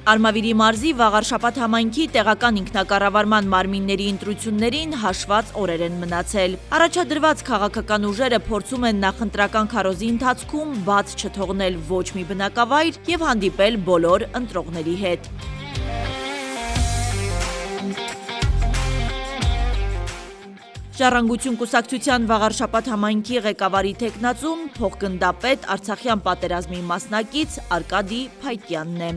Արմավիրի մարզի Վաղարշապատ համայնքի տեղական ինքնակառավարման մարմինների ընտրություններին հաշված օրեր են մնացել։ Առաջադրված քաղաքական ուժերը փորձում են նախընտրական քարոզի ընթացքում բաց չթողնել ոչ մի բնակավայր և հանդիպել բոլոր ընտրողների հետ։ Ժառանգություն կուսակցության Վաղարշապատ համայնքի ղեկավարի թեկնածուն փոխգնդապետ Արցախյան պատերազմի մասնակից Արկադի Փայտյանն է։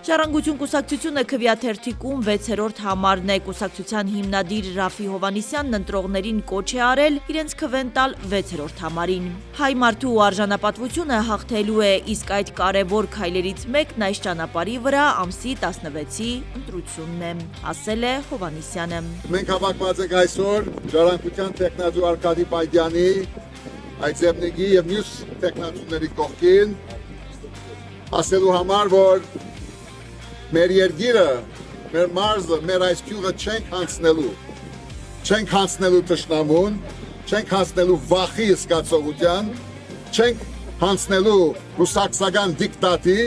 Ժառանգություն կուսակցությունը քվեաթերթիկում 6-րդ համարն է։ Կուսակցության հիմնադիր Ռաֆի Հովհաննիսյանն ընտրողներին կոչ է արել իրենց քվեն տալ 6-րդ համարին։ Հայ մարդու արժանապատվությունը հաղթելու է, իսկ այդ կարևոր քայլերից մեկն այս ճանապարհի վրա ամսի 16-ի ընտրությունն է, ասել է Հովհաննիսյանը։ Մենք հավաքված ենք այսօր Ժառանգության թեկնածու Արկադի Փայտյանի, Այցեբնիկի և մյուս թեկնածուների կողքին, ասելու համար, որ մեր երկիրը, մեր մարզը, մեր այս գյուղը չենք հանձնելու թշնամուն, չենք հանձնելու վախի զգացողության, չենք հանձնելու կուսակցական դիկտատի,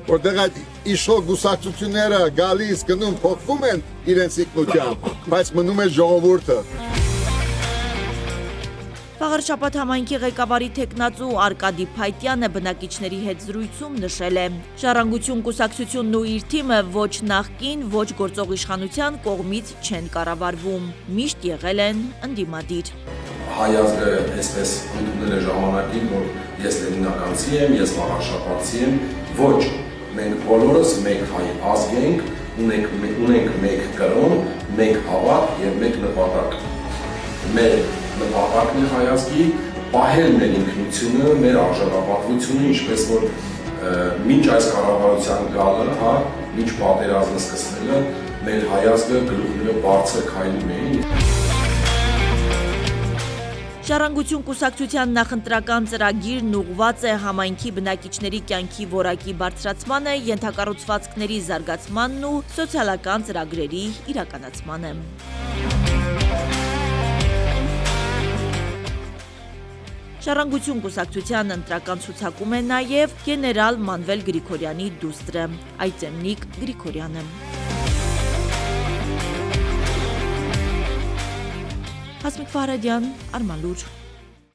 որտեղ այդ իշխող կուսակցությունները գալիս, գնում, փոխվում են իրենց ինքնությամբ, բայց մնում է ժողովուրդը։ Վաղարշապատ համայնքի ղեկավարի թեկնածու Արկադի Փայտյանը բնակիչների հետ զրույցում նշել է. Ժառանգություն կուսակցությունն ու իր թիմը ոչ նախկին, ոչ գործող իշխանության կողմից չեն կառավարվում, միշտ եղել են ընդդիմադիր։ Հայ ազգը այսպես ընդունել է ժամանակին, որ ես լենինականցի եմ, ես վաղարշապատցի եմ, ոչ, մենք բոլորս մեկ հայ ազգ ենք, ունենք մեկ կրոն, մեկ հավատ և մեկ նպատակ։ Մեր նպատակն է հայ ազգի պահել մեր ինքնությունը, մեր արժանապատվությունը, ինչպես որ մինչ այս կառավարության գալը, մինչ պատերազմը սկսվելը, մեր հայ ազգը գլուխները բարձր քայլում էին։ Ժառանգություն կուսակցության նախընտրական ծրագիրն ուղղված է համայնքի բնակիչների կյանքի որակի բարձրացմանը, ենթակառուցվածքների զարգացմանն ու սոցիալական ծրագրերի իրականացմանը։ Ժառանգություն կուսակցության ընտրական ցուցակում է նաև գեներալ Մանվել Գրիգորյանի դուստրը Այծեմնիկ Գրիգորյանը։ Հասմիկ Ֆարադյան, Արման լուր։